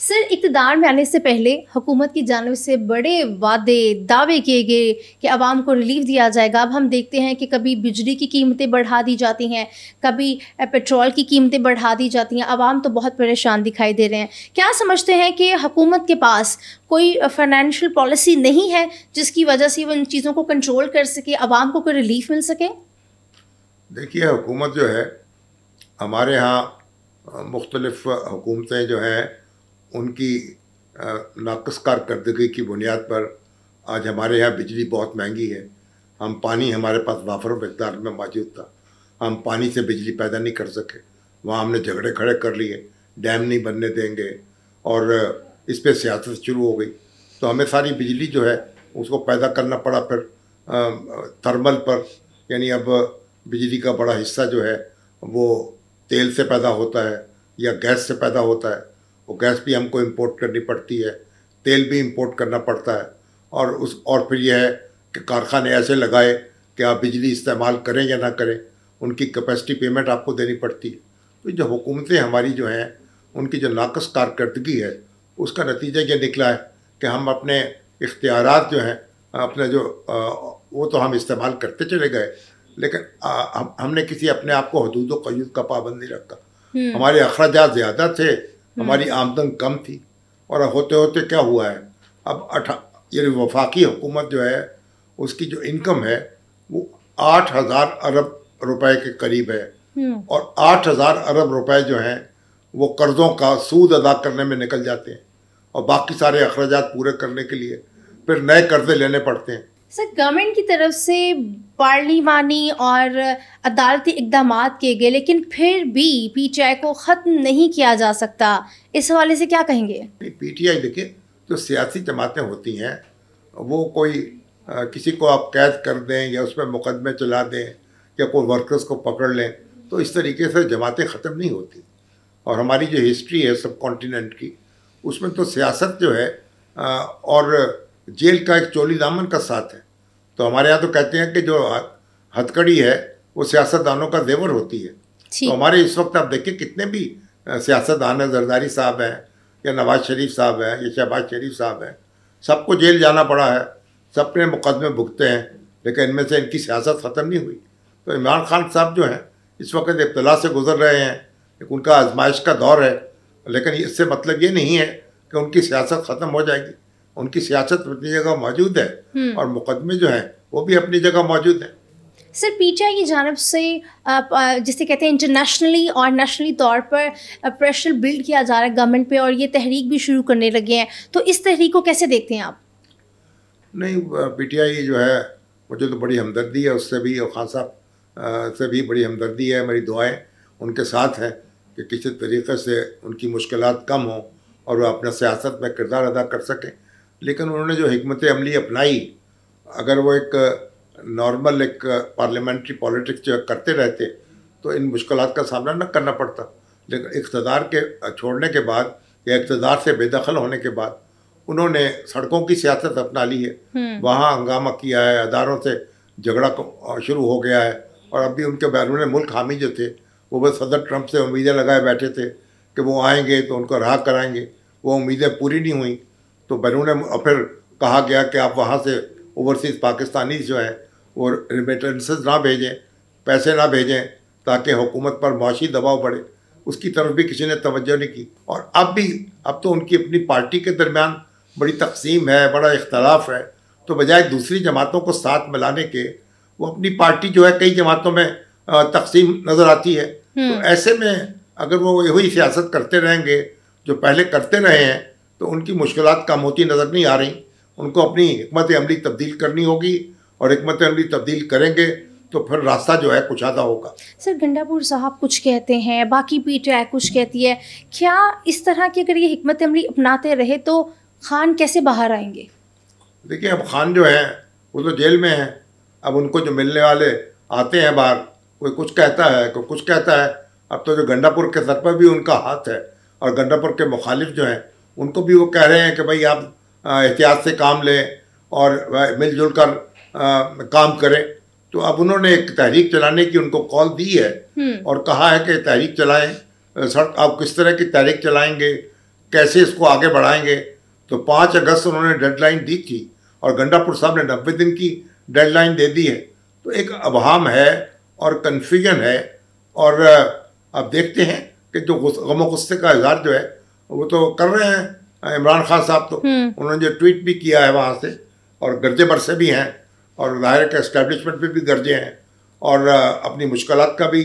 سر اقتدار میں آنے سے پہلے حکومت کی جانب سے بڑے وعدے دعوے کیے گئے کہ عوام کو ریلیف دیا جائے گا. اب ہم دیکھتے ہیں کہ کبھی بجلی کی قیمتیں بڑھا دی جاتی ہیں, کبھی پیٹرول کی قیمتیں بڑھا دی جاتی ہیں. عوام تو بہت پریشان دکھائی دے رہے ہیں. کیا سمجھتے ہیں کہ حکومت کے پاس کوئی فائنینشیل پالیسی نہیں ہے جس کی وجہ سے وہ ان چیزوں کو کنٹرول کر سکے, عوام کو کوئی ریلیف مل سکے؟ دیکھیے حکومت جو ہے ہمارے ہاں مختلف حکومتیں جو ہیں ان کی ناقص کارکردگی کی بنیاد پر آج ہمارے یہاں بجلی بہت مہنگی ہے. ہم پانی ہمارے پاس وافر مقدار میں موجود تھا, ہم پانی سے بجلی پیدا نہیں کر سکے. وہاں ہم نے جھگڑے کھڑے کر لیے, ڈیم نہیں بننے دیں گے, اور اس پہ سیاست شروع ہو گئی. تو ہمیں ساری بجلی جو ہے اس کو پیدا کرنا پڑا پھر تھرمل پر, یعنی اب بجلی کا بڑا حصہ جو ہے وہ تیل سے پیدا ہوتا ہے یا گیس سے پیدا ہوتا ہے. وہ گیس بھی ہم کو امپورٹ کرنی پڑتی ہے, تیل بھی امپورٹ کرنا پڑتا ہے, اور پھر یہ ہے کہ کارخانے ایسے لگائے کہ آپ بجلی استعمال کریں یا نہ کریں, ان کی کیپیسٹی پیمنٹ آپ کو دینی پڑتی ہے. تو جو حکومتیں ہماری جو ہیں ان کی جو ناقص کارکردگی ہے اس کا نتیجہ یہ نکلا ہے کہ ہم اپنے اختیارات جو ہیں اپنے جو وہ تو ہم استعمال کرتے چلے گئے, لیکن ہم نے کسی اپنے آپ کو حدود و قیود کا پابند نہیں رکھا. ہمارے اخراجات زیادہ تھے, ہماری آمدن کم تھی, اور ہوتے ہوتے کیا ہوا ہے اب یہ وفاقی حکومت جو ہے اس کی جو انکم ہے وہ 8,000 ارب روپے کے قریب ہے, اور 8,000 ارب روپے جو ہیں وہ قرضوں کا سود ادا کرنے میں نکل جاتے ہیں, اور باقی سارے اخراجات پورے کرنے کے لیے پھر نئے قرضے لینے پڑتے ہیں. سر گورنمنٹ کی طرف سے پارلیمانی اور عدالتی اقدامات کیے گئے, لیکن پھر بھی پی ٹی آئی کو ختم نہیں کیا جا سکتا. اس حوالے سے کیا کہیں گے؟ پی ٹی آئی دیکھیں, جو سیاسی جماعتیں ہوتی ہیں وہ کوئی کسی کو آپ قید کر دیں یا اس پہ مقدمے چلا دیں یا کوئی ورکرز کو پکڑ لیں, تو اس طریقے سے جماعتیں ختم نہیں ہوتی. اور ہماری جو ہسٹری ہے سب کانٹیننٹ کی, اس میں تو سیاست جو ہے اور جیل کا ایک چولی دامن کا ساتھ ہے. تو ہمارے یہاں تو کہتے ہیں کہ جو ہتھکڑی ہے وہ سیاست دانوں کا زیور ہوتی ہے. تو ہمارے اس وقت آپ دیکھیں کتنے بھی سیاست دان ہیں, زرداری صاحب ہیں یا نواز شریف صاحب ہیں یا شہباز شریف صاحب ہیں, سب کو جیل جانا پڑا ہے, سب نے مقدمے بھگتے ہیں, لیکن ان میں سے ان کی سیاست ختم نہیں ہوئی. تو عمران خان صاحب جو ہیں اس وقت ابتلا سے گزر رہے ہیں, ان کا آزمائش کا دور ہے, لیکن اس سے مطلب یہ نہیں ہے کہ ان کی سیاست ختم ہو جائے گی. ان کی سیاست اپنی جگہ موجود ہے اور مقدمے جو ہیں وہ بھی اپنی جگہ موجود ہیں. سر پی ٹی آئی کی جانب سے جسے کہتے ہیں انٹرنیشنلی اور نیشنلی طور پر پریشر بلڈ کیا جا رہا ہے گورنمنٹ پہ, اور یہ تحریک بھی شروع کرنے لگے ہیں, تو اس تحریک کو کیسے دیکھتے ہیں آپ؟ نہیں, پی ٹی آئی جو ہے مجھے تو بڑی ہمدردی ہے اس سے بھی, اور خان صاحب سے بھی بڑی ہمدردی ہے. میری دعائیں ان کے ساتھ ہیں کہ کسی طریقے سے ان کی مشکلات کم ہوں اور وہ اپنا سیاست میں کردار ادا کر سکیں. لیکن انہوں نے جو حکمت عملی اپنائی, اگر وہ ایک نارمل ایک پارلیمنٹری پالیٹکس جو کرتے رہتے تو ان مشکلات کا سامنا نہ کرنا پڑتا. لیکن اقتدار کے چھوڑنے کے بعد یا اقتدار سے بے دخل ہونے کے بعد انہوں نے سڑکوں کی سیاست اپنا لی ہے, وہاں ہنگامہ کیا ہے, اداروں سے جھگڑا شروع ہو گیا ہے, اور اب بھی ان کے بیرون ملک حامی جو تھے وہ بس صدر ٹرمپ سے امیدیں لگائے بیٹھے تھے کہ وہ آئیں گے تو ان کو رہا کرائیں گے. وہ امیدیں پوری نہیں ہوئیں تو بیرون پھر کہا گیا کہ آپ وہاں سے اوورسیز پاکستانی جو ہیں وہ ریمیٹنسز نہ بھیجیں, پیسے نہ بھیجیں تاکہ حکومت پر معاشی دباؤ بڑھے. اس کی طرف بھی کسی نے توجہ نہیں کی. اور اب تو ان کی اپنی پارٹی کے درمیان بڑی تقسیم ہے, بڑا اختلاف ہے, تو بجائے دوسری جماعتوں کو ساتھ ملانے کے وہ اپنی پارٹی جو ہے کئی جماعتوں میں تقسیم نظر آتی ہے. تو ایسے میں اگر وہ وہی سیاست کرتے رہیں گے جو پہلے کرتے رہے ہیں تو ان کی مشکلات کم ہوتی نظر نہیں آ رہی. ان کو اپنی حکمت عملی تبدیل کرنی ہوگی, اور حکمت عملی تبدیل کریں گے تو پھر راستہ جو ہے کشادہ ہوگا. سر گنڈاپور صاحب کچھ کہتے ہیں, باقی پی ٹی آئی کچھ کہتی ہے. کیا اس طرح کی اگر یہ حکمت عملی اپناتے رہے تو خان کیسے باہر آئیں گے؟ دیکھیں اب خان جو ہیں وہ تو جیل میں ہیں. اب ان کو جو ملنے والے آتے ہیں باہر, کوئی کچھ کہتا ہے کوئی کچھ کہتا ہے. اب تو جو گنڈاپور کے سر پر بھی ان کا ہاتھ ہے, اور گنڈاپور کے مخالف جو ہیں ان کو بھی وہ کہہ رہے ہیں کہ بھائی آپ احتیاط سے کام لیں اور مل جل کر کام کریں. تو اب انہوں نے ایک تحریک چلانے کی ان کو کال دی ہے اور کہا ہے کہ تحریک چلائیں. آپ کس طرح کی تحریک چلائیں گے کیسے اس کو آگے بڑھائیں گے. تو 5 اگست انہوں نے ڈیڈ لائن دی تھی اور گنڈا پور صاحب نے 90 دن کی ڈیڈ لائن دے دی ہے. تو ایک ابہام ہے اور کنفیوژن ہے. اور اب دیکھتے ہیں کہ جو غم و غصے کا اظہار جو ہے وہ تو کر رہے ہیں عمران خان صاحب. تو انہوں نے جو ٹویٹ بھی کیا ہے وہاں سے, اور گرجے برسے بھی ہیں, اور ظاہر کے اسٹیبلشمنٹ پہ بھی گرجے ہیں, اور اپنی مشکلات کا بھی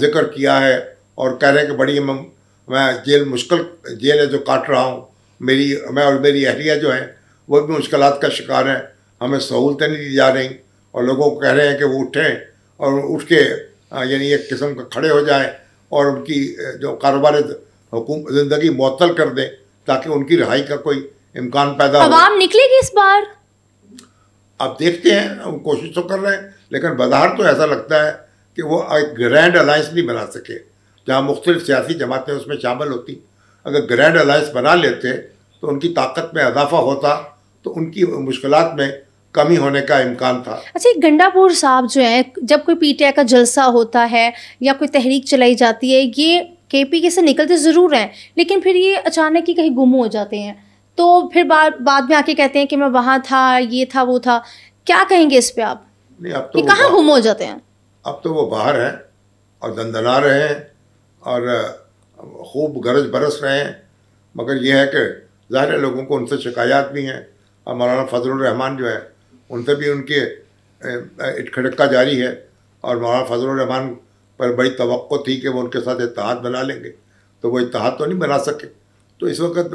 ذکر کیا ہے, اور کہہ رہے ہیں کہ بڑی میں مشکل جیل ہے جو کاٹ رہا ہوں, میں اور میری اہلیہ جو ہیں وہ بھی مشکلات کا شکار ہیں, ہمیں سہولتیں نہیں دی جا رہی, اور لوگوں کو کہہ رہے ہیں کہ وہ اٹھیں اور اٹھ کے یعنی ایک قسم کا کھڑے ہو جائیں اور ان کی جو کاروبار زندگی معطل کر دیں تاکہ ان کی رہائی کا کوئی امکان پیدا ہو. عوام نکلے گی اس بار؟ اب دیکھتے ہیں, ہم کوشش تو کر رہے ہیں, لیکن بظاہر تو ایسا لگتا ہے کہ وہ ایک گرینڈ الائنس نہیں بنا سکے جہاں مختلف سیاسی جماعتیں اس میں شامل ہوتی. اگر گرینڈ الائنس بنا لیتے تو ان کی طاقت میں اضافہ ہوتا, تو ان کی مشکلات میں کمی ہونے کا امکان تھا. اچھا, گنڈا پور صاحب جو ہیں, جب کوئی پی ٹی آئی کا جلسہ ہوتا ہے یا کوئی تحریک چلائی جاتی ہے, یہ کے پی کے سے نکلتے ضرور ہیں لیکن پھر یہ اچانک ہی کہیں گم ہو جاتے ہیں, تو پھر بعد میں آ کے کہتے ہیں کہ میں وہاں تھا, یہ تھا, وہ تھا. کیا کہیں گے اس پہ آپ؟ نہیں, اب تو کہاں گم ہو جاتے ہیں؟ اب تو وہ باہر ہیں اور دندنا رہے ہیں اور خوب گرج برس رہے ہیں, مگر یہ ہے کہ ظاہر ہے لوگوں کو ان سے شکایات بھی ہیں, اور مولانا فضل الرحمان جو ہے ان سے بھی ان کے اٹکھڑکا جاری ہے, اور مولانا فضل الرحمان پر بڑی توقع تھی کہ وہ ان کے ساتھ اتحاد بنا لیں گے, تو وہ اتحاد تو نہیں بنا سکے. تو اس وقت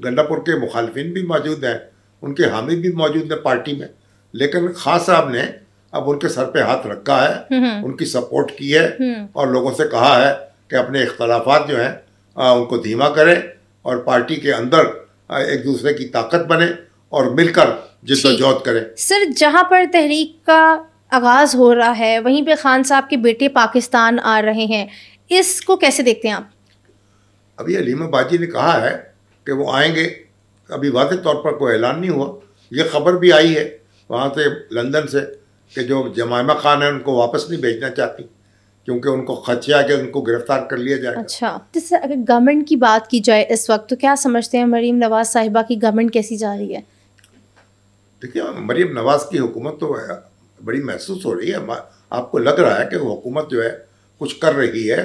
گنڈا پور کے مخالفین بھی موجود ہیں, ان کے حامی بھی موجود ہیں پارٹی میں, لیکن خان صاحب نے اب ان کے سر پہ ہاتھ رکھا ہے, ان کی سپورٹ کی ہے, اور لوگوں سے کہا ہے کہ اپنے اختلافات جو ہیں ان کو دھیما کریں اور پارٹی کے اندر ایک دوسرے کی طاقت بنے اور مل کر جدوجہد کریں. سر, جہاں پر تحریک کا آغاز ہو رہا ہے وہیں پہ خان صاحب کے بیٹے پاکستان آ رہے ہیں, اس کو کیسے دیکھتے ہیں آپ؟ ابھی علیم باجی نے کہا ہے کہ وہ آئیں گے, ابھی واضح طور پر کوئی اعلان نہیں ہوا. یہ خبر بھی آئی ہے وہاں سے لندن سے کہ جو جمائمہ خان ہیں ان کو واپس نہیں بھیجنا چاہتی کیونکہ ان کو خدشہ ہے کہ ان کو گرفتار کر لیا جائے گا. اچھا, جیسے اگر گورنمنٹ کی بات کی جائے اس وقت, تو کیا سمجھتے ہیں مریم نواز صاحبہ کی گورنمنٹ کیسی جا رہی ہے؟ دیکھیے, مریم نواز کی حکومت تو بڑی محسوس ہو رہی ہے. آپ کو لگ رہا ہے کہ وہ حکومت جو ہے کچھ کر رہی ہے,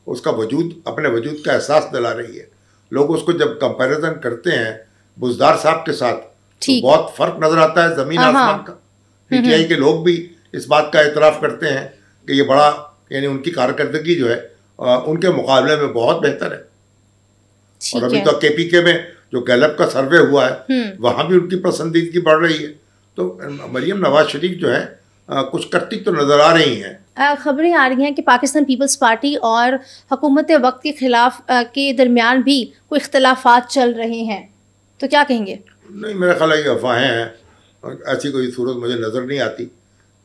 اس کا وجود, اپنے وجود کا احساس دلا رہی ہے. لوگ اس کو جب کمپیریزن کرتے ہیں بزدار صاحب کے ساتھ تو بہت فرق نظر آتا ہے زمین آسمان کا. پی ٹی آئی کے لوگ بھی اس بات کا اعتراف کرتے ہیں کہ یہ بڑا, یعنی ان کی کارکردگی جو ہے ان کے مقابلے میں بہت بہتر ہے. اور ابھی تو کے پی کے میں جو گیلپ کا سروے ہوا ہے وہاں بھی ان کی پسندیدگی بڑھ رہی ہے. تو مریم نواز شریف جو ہے کچھ کرتی تو نظر آ رہی ہیں. خبریں آ رہی ہیں کہ پاکستان پیپلز پارٹی اور حکومت وقت کے خلاف کے درمیان بھی کوئی اختلافات چل رہے ہیں, تو کیا کہیں گے؟ نہیں, میرا خیال ہے یہ افواہیں ہیں, ایسی کوئی صورت مجھے نظر نہیں آتی.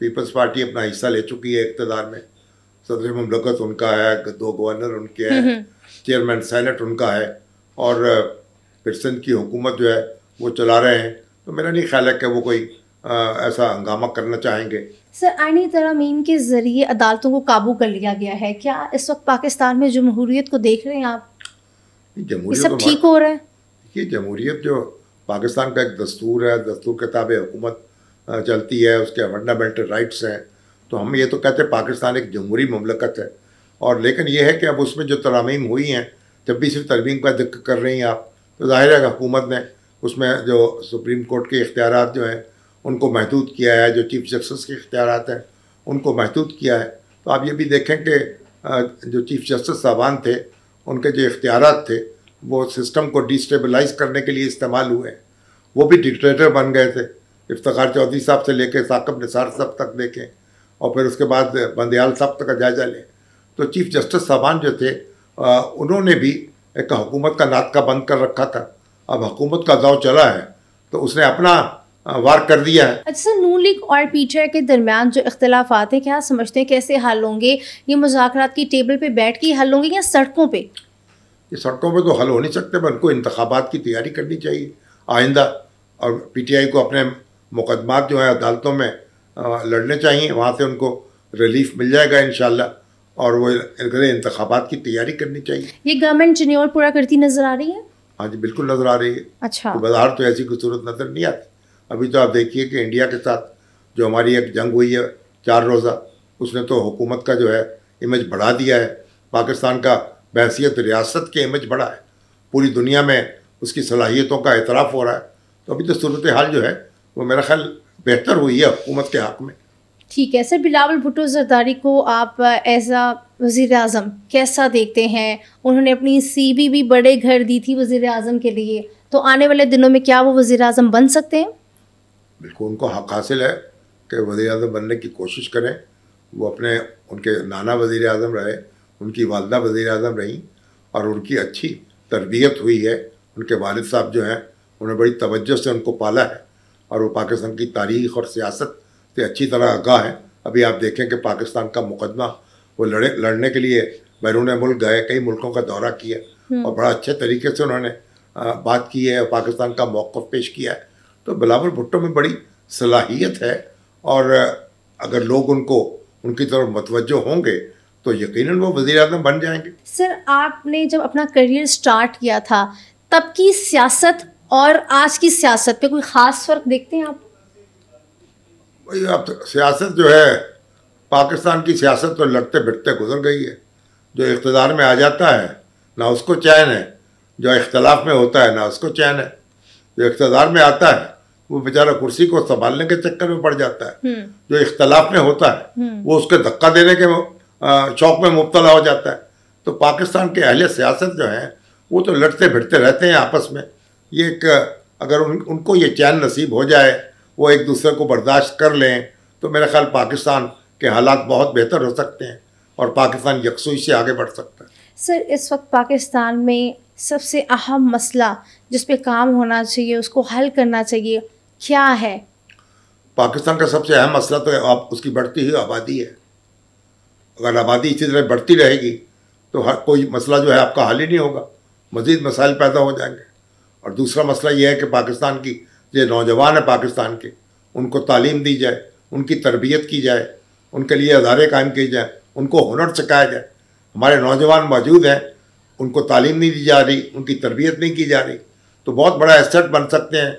پیپلز پارٹی اپنا حصہ لے چکی ہے اقتدار میں, صدر مملکت ان کا ہے, 2 گورنر ان کے ہیں, چیئرمین سینٹ ان کا ہے, اور پھر سندھ کی حکومت جو ہے وہ چلا رہے ہیں. تو میرا نہیں خیال ہے کہ وہ کوئی ایسا ہنگامہ کرنا چاہیں گے. سر, آئینی ترامیم کے ذریعے عدالتوں کو قابو کر لیا گیا ہے, کیا اس وقت پاکستان میں جمہوریت کو دیکھ رہے ہیں آپ؟ یہ سب ٹھیک ہو رہا ہے؟ یہ جمہوریت جو پاکستان کا ایک دستور ہے, دستور کے تابع حکومت چلتی ہے, اس کے فنڈامنٹل رائٹس ہیں, تو ہم یہ تو کہتے ہیں پاکستان ایک جمہوری مملکت ہے. اور لیکن یہ ہے کہ اب اس میں جو ترامیم ہوئی ہیں, جب بھی صرف ترمیم کا ذکر کر رہی ہیں آپ, تو ظاہر ہے کہ حکومت نے اس میں جو سپریم کورٹ کے اختیارات جو ہیں ان کو محدود کیا ہے, جو چیف جسٹس کے اختیارات ہیں ان کو محدود کیا ہے. تو آپ یہ بھی دیکھیں کہ جو چیف جسٹس صاحبان تھے ان کے جو اختیارات تھے وہ سسٹم کو ڈیسٹیبلائز کرنے کے لیے استعمال ہوئے ہیں. وہ بھی ڈکٹیٹر بن گئے تھے, افتخار چودھری صاحب سے لے کے ثاقب نثار صاحب تک دیکھیں, اور پھر اس کے بعد بندیال صاحب تک کا جائزہ لیں. تو چیف جسٹس صاحبان جو تھے انہوں نے بھی ایک حکومت کا ناطقہ بند کر رکھا تھا. اب حکومت کا دور چلا ہے تو اس نے اپنا وار کر دیا ہے. اچھا, نون لیگ اور پی ٹی آئی کے درمیان جو اختلافات ہیں, کیا سمجھتے ہیں کیسے حل ہوں گے؟ یہ مذاکرات کی ٹیبل پہ بیٹھ کے حل ہوں گے یا سڑکوں پہ؟ یہ سڑکوں پہ تو حل ہو نہیں سکتے, بلکہ انتخابات کی تیاری کرنی چاہیے آئندہ, اور پی ٹی آئی کو اپنے مقدمات جو ہیں عدالتوں میں لڑنے چاہیے, وہاں سے ان کو ریلیف مل جائے گا انشاءاللہ, اور وہ انتخابات کی تیاری کرنی چاہیے. یہ گورنمنٹ جنیور پورا کرتی نظر آ رہی ہے؟ ہاں جی بالکل نظر آ رہی ہے. اچھا. بظاہر تو ایسی کوئی صورت نظر نہیں آتی. ابھی تو آپ دیکھیے کہ انڈیا کے ساتھ جو ہماری ایک جنگ ہوئی ہے 4 روزہ, اس نے تو حکومت کا جو ہے امیج بڑھا دیا ہے. پاکستان کا بحیثیت ریاست کے امیج بڑھا ہے, پوری دنیا میں اس کی صلاحیتوں کا اعتراف ہو رہا ہے. تو ابھی تو صورتحال جو ہے وہ میرا خیال بہتر ہوئی ہے حکومت کے حق میں. ٹھیک ہے سر, بلاول بھٹو زرداری کو آپ ایز اے وزیر اعظم کیسا دیکھتے ہیں؟ انہوں نے اپنی سی وی بھی بڑے گھر دی تھی وزیر اعظم کے لیے, تو آنے والے دنوں میں کیا وہ وزیر اعظم بن سکتے ہیں؟ بالکل ان کو حق حاصل ہے کہ وزیر اعظم بننے کی کوشش کریں. وہ ان کے نانا وزیر اعظم رہے, ان کی والدہ وزیر اعظم رہیں, اور ان کی اچھی تربیت ہوئی ہے. ان کے والد صاحب جو ہیں انہوں نے بڑی توجہ سے ان کو پالا ہے, اور وہ پاکستان کی تاریخ اور سیاست سے اچھی طرح آگاہ ہیں. ابھی آپ دیکھیں کہ پاکستان کا مقدمہ وہ لڑنے کے لیے بیرون ملک گئے, کئی ملکوں کا دورہ کیا, اور بڑا اچھے طریقے سے انہوں نے بات کی ہے, پاکستان کا موقف پیش کیا ہے. تو بلاول بھٹو میں بڑی صلاحیت ہے, اور اگر لوگ ان کی طرف متوجہ ہوں گے تو یقیناً وہ وزیر اعظم بن جائیں گے. سر آپ نے جب اپنا کریئر سٹارٹ کیا تھا تب کی سیاست اور آج کی سیاست پہ کوئی خاص فرق دیکھتے ہیں آپ؟ بھائی اب سیاست جو ہے, پاکستان کی سیاست تو لڑتے بھٹتے گزر گئی ہے. جو اقتدار میں آ جاتا ہے نہ اس کو چین ہے, جو اختلاف میں ہوتا ہے نہ اس کو چین ہے. جو اقتدار میں آتا ہے وہ بیچارہ کرسی کو سنبھالنے کے چکر میں پڑ جاتا ہے, جو اختلاف میں ہوتا ہے وہ اس کے دھکا دینے کے شوق میں مبتلا ہو جاتا ہے. تو پاکستان کے اہل سیاست جو ہیں وہ تو لڑتے بھٹتے رہتے ہیں آپس میں. یہ ایک اگر ان کو یہ چین نصیب ہو جائے, وہ ایک دوسرے کو برداشت کر لیں, تو میرا خیال پاکستان کے حالات بہت بہتر ہو سکتے ہیں, اور پاکستان یکسوئی سے آگے بڑھ سکتا ہے. سر اس وقت پاکستان میں سب سے اہم مسئلہ جس پہ کام ہونا چاہیے, اس کو حل کرنا چاہیے, کیا ہے؟ پاکستان کا سب سے اہم مسئلہ تو اس کی بڑھتی ہوئی آبادی ہے. اگر آبادی اسی طرح بڑھتی رہے گی تو ہر کوئی مسئلہ جو ہے آپ کا حل ہی نہیں ہوگا, مزید مسائل پیدا ہو جائیں گے. اور دوسرا مسئلہ یہ ہے کہ پاکستان کی جو نوجوان ہیں پاکستان کے, ان کو تعلیم دی جائے, ان کی تربیت کی جائے, ان کے لیے ادارے قائم کیے جائیں, ان کو ہنر سکھایا جائے. ہمارے نوجوان موجود ہیں, ان کو تعلیم نہیں دی جا رہی, ان کی تربیت نہیں کی جا رہی, تو بہت بڑا ایسٹ بن سکتے ہیں,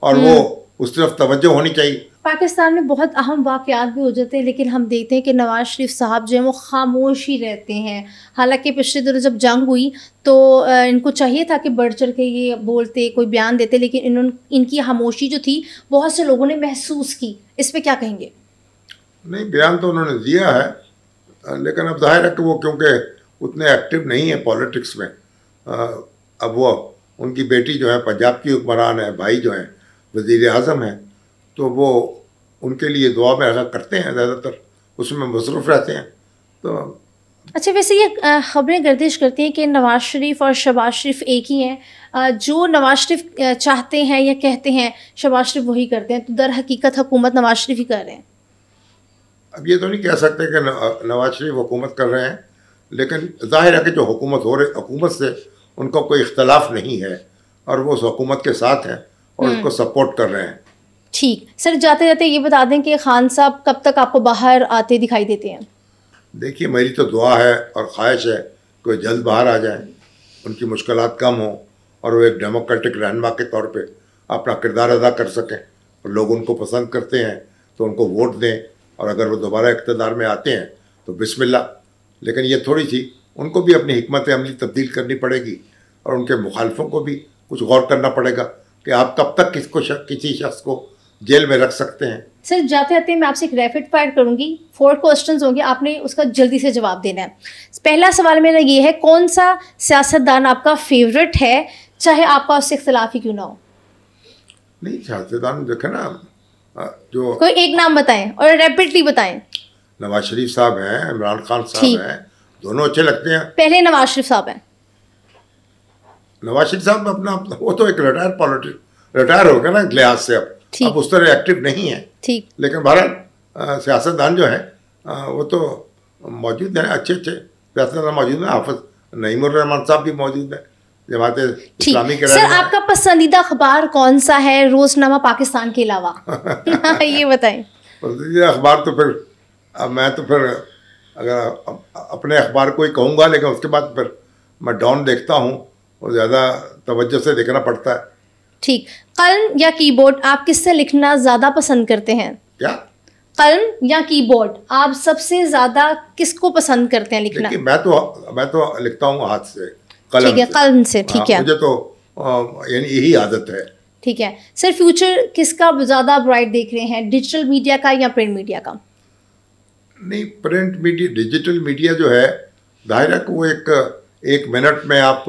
اور وہ اس طرف توجہ ہونی چاہیے. پاکستان میں بہت اہم واقعات بھی ہو جاتے ہیں, لیکن ہم دیکھتے ہیں کہ نواز شریف صاحب جو ہیں وہ خاموش ہی رہتے ہیں. حالانکہ پچھلے دنوں جب جنگ ہوئی تو ان کو چاہیے تھا کہ بڑھ چڑھ کے یہ بولتے, کوئی بیان دیتے, لیکن ان کی خاموشی جو تھی بہت سے لوگوں نے محسوس کی. اس پہ کیا کہیں گے؟ نہیں, بیان تو انہوں نے دیا ہے, لیکن اب ظاہر ہے کہ وہ کیونکہ اتنے ایکٹیو نہیں ہیں پالیٹکس میں. اب وہ ان کی بیٹی جو ہے پنجاب کی حکمران ہے, بھائی جو ہیں وزیر اعظم ہیں, تو وہ ان کے لیے دعا میں ایسا کرتے ہیں, زیادہ تر اس میں مصروف رہتے ہیں. تو اچھا, ویسے یہ خبریں گردش کرتی ہیں کہ نواز شریف اور شہباز شریف ایک ہی ہیں, جو نواز شریف چاہتے ہیں یا کہتے ہیں شہباز شریف وہی کرتے ہیں, تو در حقیقت حکومت نواز شریف ہی کر رہے ہیں. اب یہ تو نہیں کہہ سکتے کہ نواز شریف حکومت کر رہے ہیں, لیکن ظاہر ہے کہ جو حکومت سے ان کا کوئی اختلاف نہیں ہے, اور وہ اس حکومت کے ساتھ ہیں اور اس کو سپورٹ کر رہے ہیں. ٹھیک. سر جاتے جاتے یہ بتا دیں کہ خان صاحب کب تک آپ کو باہر آتے دکھائی دیتے ہیں؟ دیکھیے, میری تو دعا ہے اور خواہش ہے کہ وہ جلد باہر آ جائیں, ان کی مشکلات کم ہوں, اور وہ ایک ڈیموکریٹک رہنما کے طور پہ اپنا کردار ادا کر سکیں, اور لوگ ان کو پسند کرتے ہیں تو ان کو ووٹ دیں, اور اگر وہ دوبارہ اقتدار میں آتے ہیں تو بسم اللہ. لیکن یہ تھوڑی سی ان کو بھی اپنی حکمت عملی تبدیل کرنی پڑے گی, اور ان کے مخالفوں کو بھی کچھ غور کرنا پڑے گا کہ آپ کب تک کسی شخص کو جیل میں رکھ سکتے ہیں. سر جاتے جاتے میں آپ سے ایک ریپڈ فائر کروں گی, 4 کوسچنز ہوں گے, آپ نے اس کا جلدی سے جواب دینا ہے. پہلا سوال میرا یہ ہے, کون سا سیاستدان آپ کا فیوریٹ ہے, چاہے آپ کا اس سے اختلاف ہی کیوں نہ ہو؟ نہیں, سیاستدان دیکھیں نا, جو کوئی ایک نام بتائیں اور ریپڈلی بتائیں. نواز شریف صاحب ہیں, عمران خان صاحب ہیں, دونوں اچھے لگتے ہیں. پہلے نواز شریف صاحب ہیں. نواز شریف صاحب اپنا وہ تو ایک ریٹائر ہو گیا نا ایک لحاظ سے, اب اس طرح ایکٹیو نہیں ہے. ٹھیک. لیکن بہرحال سیاستدان جو ہیں وہ تو موجود ہیں, اچھے سیاستدان موجود ہیں. حافظ نعیم الرحمان صاحب بھی موجود ہیں, جماعت اسلامی کے. سر آپ کا پسندیدہ اخبار کون سا ہے روزنامہ پاکستان کے علاوہ؟ یہ بتائیں. پسندیدہ اخبار تو پھر میں تو پھر اگر اپنے اخبار کو ہی کہوں گا, لیکن اس کے بعد پھر میں ڈان دیکھتا ہوں, اور زیادہ توجہ سے دیکھنا پڑتا ہے. ٹھیک. قلم یا کی بورڈ آپ کس سے لکھنا زیادہ پسند کرتے ہیں؟ کیا قلم یا کی بورڈ آپ سب سے زیادہ کس کو پسند کرتے ہیں لکھنا؟ میں تو لکھتا ہوں ہاتھ سے, قلم. ٹھیک ہے, قلم سے. ٹھیک ہے, مجھے تو یعنی یہی عادت ہے. ٹھیک ہے سر. فیوچر کس کا زیادہ برائٹ دیکھ رہے ہیں, ڈیجیٹل میڈیا کا یا پرنٹ میڈیا کا؟ نہیں, پرنٹ میڈیا, ڈیجیٹل میڈیا جو ہے ظاہر ہے کہ وہ ایک منٹ میں آپ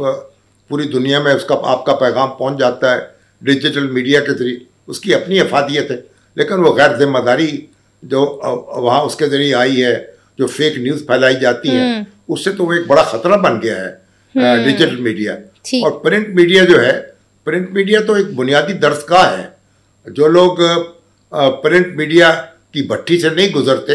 پوری دنیا میں آپ کا پیغام پہنچ جاتا ہے ڈیجیٹل میڈیا کے ذریعے. اس کی اپنی افادیت ہے, لیکن وہ غیر ذمہ داری جو وہاں اس کے ذریعے آئی ہے, جو فیک نیوز پھیلائی جاتی ہیں, اس سے تو وہ ایک بڑا خطرہ بن گیا ہے ڈیجیٹل میڈیا. اور پرنٹ میڈیا جو ہے, پرنٹ میڈیا تو ایک بنیادی درس گاہ ہے. جو لوگ پرنٹ میڈیا کی بھٹی سے نہیں گزرتے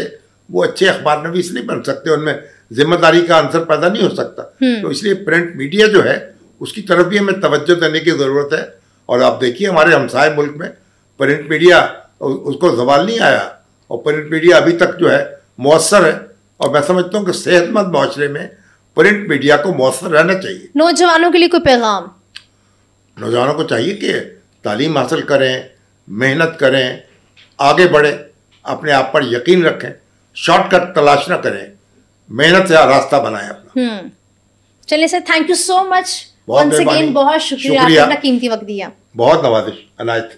وہ اچھے اخبار نویس نہیں بن سکتے, ان میں ذمہ داری کا عنصر پیدا نہیں ہو سکتا. تو اس لیے پرنٹ میڈیا جو ہے اس کی طرف بھی ہمیں توجہ دینے کی ضرورت ہے. اور آپ دیکھیے ہمارے ہمسائے ملک میں پرنٹ میڈیا اس کو زوال نہیں آیا, اور پرنٹ میڈیا ابھی تک جو ہے مؤثر ہے. اور میں سمجھتا ہوں کہ صحت مند معاشرے میں پرنٹ میڈیا کو مؤثر رہنا چاہیے. نوجوانوں کے لیے کوئی پیغام؟ نوجوانوں کو چاہیے کہ تعلیم حاصل کریں, محنت کریں, آگے بڑھیں, اپنے آپ پر یقین رکھیں, شارٹ کٹ تلاش نہ کریں, محنت سے راستہ بنائیں اپنا. چلیے sir, thank you so much once again. بہت شکریہ, آپ نے اپنا قیمتی وقت دیا. بہت نوازش عنایت.